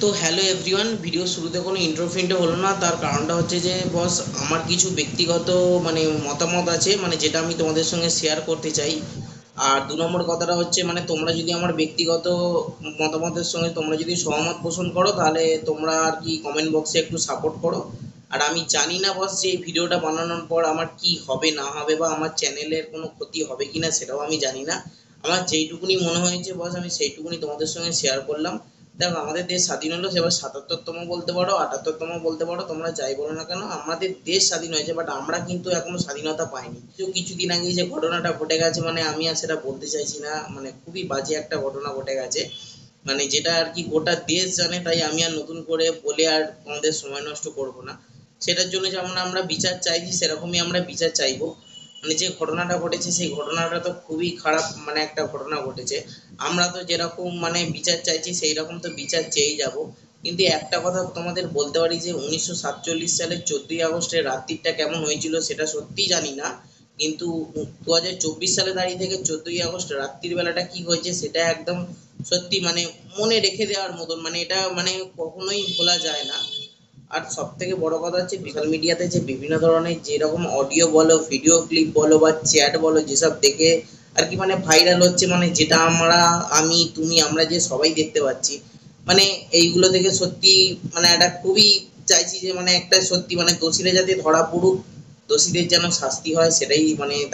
তো hello everyone, video শুরুতে কোনো ইন্ট্রো ফিন্ট্রো হলো না। তার কারণটা হচ্ছে যে বস, আমার কিছু ব্যক্তিগত মতামত আছে, যেটা আমি তোমাদের সঙ্গে শেয়ার করতে চাই। আর দু নম্বর কথাটা হচ্ছে তোমরা যদি আমার ব্যক্তিগত মতামতের সঙ্গে তোমরা যদি সহমত পোষণ করো, তাহলে তোমরা আর কি কমেন্ট বক্সে একটু সাপোর্ট করো। আর আমি জানি না বস যে এই ভিডিওটা বানানোর পর আমার কি হবে না হবে, বা আমার চ্যানেলের কোনো ক্ষতি হবে কিনা সেটাও আমি জানি না। আমার যেইটুকুনি মনে হয়েছে বস, আমি সেইটুকুনি তোমাদের সঙ্গে শেয়ার করলাম। দেখো, আমাদের দেশ স্বাধীন হলো, সেবার ৭৭তম বলতে পারো, ৭৮তম বলতে পারো, তোমরা যাই বলো না কেন, আমাদের দেশ স্বাধীন হয়েছে, বাট আমরা কিন্তু এখনো স্বাধীনতা পাইনি। তো কিছুদিন আগে যে ঘটনাটা ঘটে গেছে, আমি আর সেটা বলতে চাইছি না, খুবই বাজে একটা ঘটনা ঘটে গেছে, যেটা আর কি গোটা দেশ জানে। তাই আমি আর নতুন করে বলে আর আমাদের সময় নষ্ট করব না। সেটার জন্য যেমন আমরা বিচার চাইছি, সেরকমই আমরা বিচার চাইবো। যে ঘটনাটা ঘটেছে, সেই ঘটনাটা তো খুবই খারাপ, একটা ঘটনা ঘটেছে। আমরা তো যেরকম বিচার চাইছি, সেই রকম তো বিচার চেয়েই যাব। কিন্তু একটা কথা তোমাদের বলতে পারি যে 1947 সালের 14ই আগস্টের রাত্রিটা কেমন হয়েছিল সেটা সত্যিই জানি না। কিন্তু 2024 সালে দাঁড়িয়ে থেকে 14ই আগস্ট রাত্রির বেলাটা কি হয়েছে সেটা একদম সত্যি মনে রেখে দেওয়ার মতন, এটা কখনোই ভোলা যায় না। আর সব থেকে বড় কথা হচ্ছে, সোশ্যাল মিডিয়াতে যে বিভিন্ন ধরনের যেরকম অডিও বলো, ভিডিও ক্লিপ বলো, বা চ্যাট বলো, যেসব দেখে আর কি ভাইরাল হচ্ছে, যেটা আমি তুমি আমরা যে সবাই দেখতে পাচ্ছি, মানে এইগুলো দেখে সত্যি একটা খুবই চাইছি যে একটা সত্যি দোষীরা যাতে ধরা পড়ুক, দোষীদের যেন শাস্তি হয়, সেটাই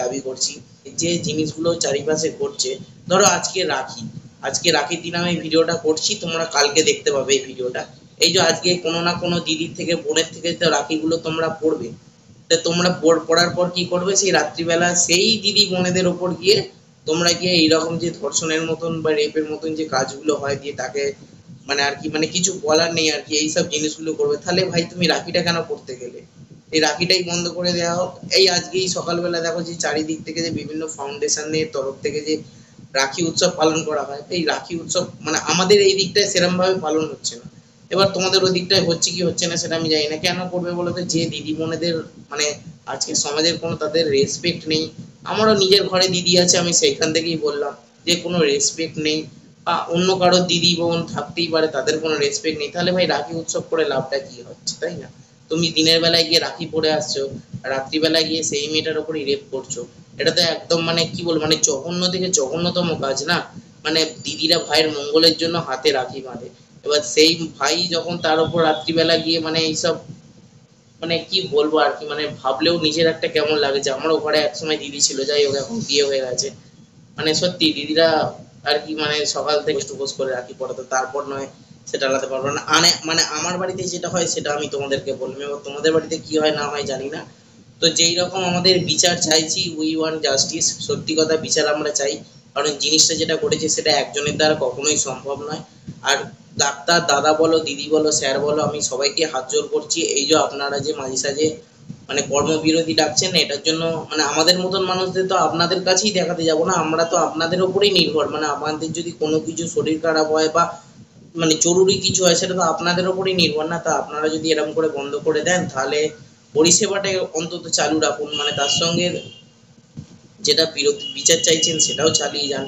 দাবি করছি। যে জিনিসগুলো চারিপাশে ঘটছে, ধরো আজকে রাখির দিন আমি ভিডিওটা করছি, তোমরা কালকে দেখতে পাবে এই ভিডিওটা। এই যে আজকে কোনো না কোনো দিদির থেকে, বোনের থেকে তো রাখিগুলো তোমরা পড়বে, তা তোমরা পড়ার পর কি করবে, সেই রাত্রিবেলা সেই দিদি বোনেদের ওপর গিয়ে তোমরা গিয়ে এইরকম যে ধর্ষণের মতন বা রেপের মতন যে কাজগুলো হয়, দিয়ে তাকে আর কি কিছু বলার নেই আর কি, এইসব জিনিসগুলো করবে। তাহলে ভাই তুমি রাখিটা কেন করতে গেলে? এই রাখিটাই বন্ধ করে দেওয়া হোক। এই আজকেই সকালবেলা দেখো যে চারিদিক থেকে যে বিভিন্ন ফাউন্ডেশনের তরফ থেকে যে রাখি উৎসব পালন করা হয়, এই রাখি উৎসব আমাদের এই দিকটায় সেরকম ভাবে পালন হচ্ছে না। এবার তোমাদের ওই দিকটায় হচ্ছে কি হচ্ছে না সেটা আমি জানি না। কেন করবে বলো তো? যে দিদি বোনেদের মানে আজকে সমাজের কোনো তাদের রেসপেক্ট নেই। আমারও নিজের ঘরে দিদি আছে, আমি সেইখান থেকেই বললাম যে কোনো রেসপেক্ট নেই, বা অন্য কারো দিদি বোন থাকতেই পারে, তাদের কোনো রেসপেক্ট নেই। তাহলে ভাই রাখি উৎসব করে লাভটা কি হচ্ছে, তাই না? তুমি দিনের বেলায় গিয়ে রাখি পরে আসছো, রাত্রিবেলায় গিয়ে সেই মেয়েটার উপরই রেপ করছো। এটা তো একদম কি বলবো, জঘন্য থেকে জঘন্যতম কাজ না? দিদিরা ভাইয়ের মঙ্গলের জন্য হাতে রাখি বাঁধে, এবার সেই ভাই যখন তার উপর রাত্রিবেলা গিয়ে এইসব, কি বলবো আর কি, ভাবলেও নিজের একটা কেমন লাগে। যে আমারও ঘরে একসময় দিদি ছিল, যাই হোক এখন বিয়ে হয়ে গেছে। সত্যি দিদিরা আর কি সকাল থেকে উপোস করে রাখি পড়াতো, তারপর নয় সেটা আলাদা পারবো না। আমার বাড়িতে যেটা হয় সেটা আমি তোমাদেরকে বললাম, এবার তোমাদের বাড়িতে কি হয় না হয় জানি না। তো যেই রকম আমাদের বিচার চাইছি, উই ওয়ান্ট জাস্টিস, সত্যি কথা বিচার আমরা চাই। কারণ জিনিসটা যেটা ঘটেছে সেটা একজনের দ্বারা কখনোই সম্ভব নয়। আর ডাক্তার দাদা বলো, দিদি বলো, স্যার বলো, আমি সবাইকে হাত জোর করছি, এই যে আপনারা যে মাঝে সাঝে কর্মবিরতি ডাকছেন, এটার জন্য আমাদের মতন মানুষদের তো আপনাদের কাছেই দেখাতে যাব না, আমরা তো আপনাদের উপরেই নির্ভর। আমাদের যদি কোনো কিছু শরীর খারাপ হয় বা জরুরি কিছু হয়, সেটা তো আপনাদের উপরেই নির্ভর না? তা আপনারা যদি এরকম করে বন্ধ করে দেন, তাহলে পরিষেবাটা অন্তত চালু রাখুন। তার সঙ্গে যেটা বিচার চাইছেন সেটাও চালিয়ে যান।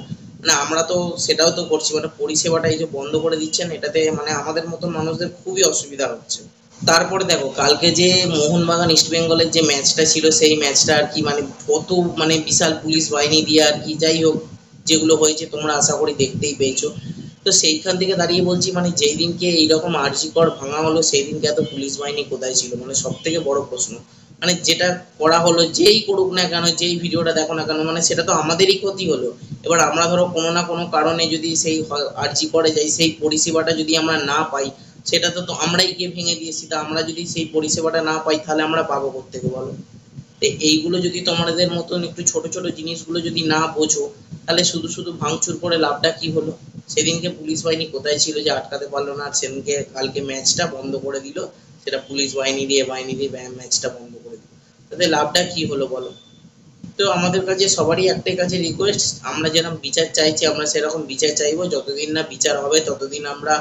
আমরা তো সেটাও তো করছি, পরিষেবাটা এই যে বন্ধ করে দিচ্ছেন, এটাতে আমাদের মতন মানুষদের খুবই অসুবিধা হচ্ছে। তারপরে দেখো, কালকে যে মোহনবাগান ইস্ট বেঙ্গলের যে ম্যাচটা ছিল, সেই ম্যাচটা আর কি কত বিশাল পুলিশ বাহিনী দিয়ে আর কি, যাই হোক, যেগুলো হয়েছে তোমরা আশা করি দেখতেই পেয়েছো। তো সেইখান থেকে দাঁড়িয়ে বলছি, যেই দিনকে এইরকম আরজিকর ভাঙা হলো, সেই দিনকে এত পুলিশ বাহিনী কোথায় ছিল? সব থেকে বড় প্রশ্ন। যেটা করা হলো, যেই করুক না কেন, যেই ভিডিওটা দেখো না কেন, সেটা তো আমাদেরই ক্ষতি হলো। এবার আমরা ধরো কোনো না কোনো কারণে যদি সেই আরজি করে যাই, সেই পরিষেবাটা যদি আমরা না পাই, সেটা তো আমরাই গিয়ে ভেঙে দিয়েছি। তা আমরা যদি সেই পরিষেবাটা না পাই, তাহলে আমরা পাবো কোত্থেকে বলো? তো এইগুলো যদি তোমাদের মতন একটু ছোট ছোট জিনিসগুলো যদি না বোঝো, তাহলে শুধু শুধু ভাঙচুর করে লাভটা কি হলো? সেদিনকে পুলিশ বাহিনী কোথায় ছিল যে আটকাতে পারলো না? সেদিনকে কালকে ম্যাচটা বন্ধ করে দিল, সেটা পুলিশ বাহিনী দিয়ে ম্যাচটা বন্ধ করে দিল। তাতে লাভটা কি হলো বলো? তো আমাদের কাছে সবারই একটাই কাছে রিকোয়েস্ট, আমরা যেরকম বিচার চাইছি আমরা সেরকম বিচার চাইবো। যতদিন না বিচার হবে, ততদিন আমরা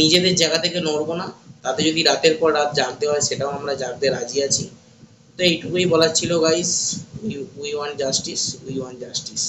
নিজেদের জায়গা থেকে নড়বো না। তাতে যদি রাতের পর রাত জাগতে হয়, সেটাও আমরা জাগতে রাজি আছি। তো এইটুকুই বলার ছিল guys. We want justice, we want justice.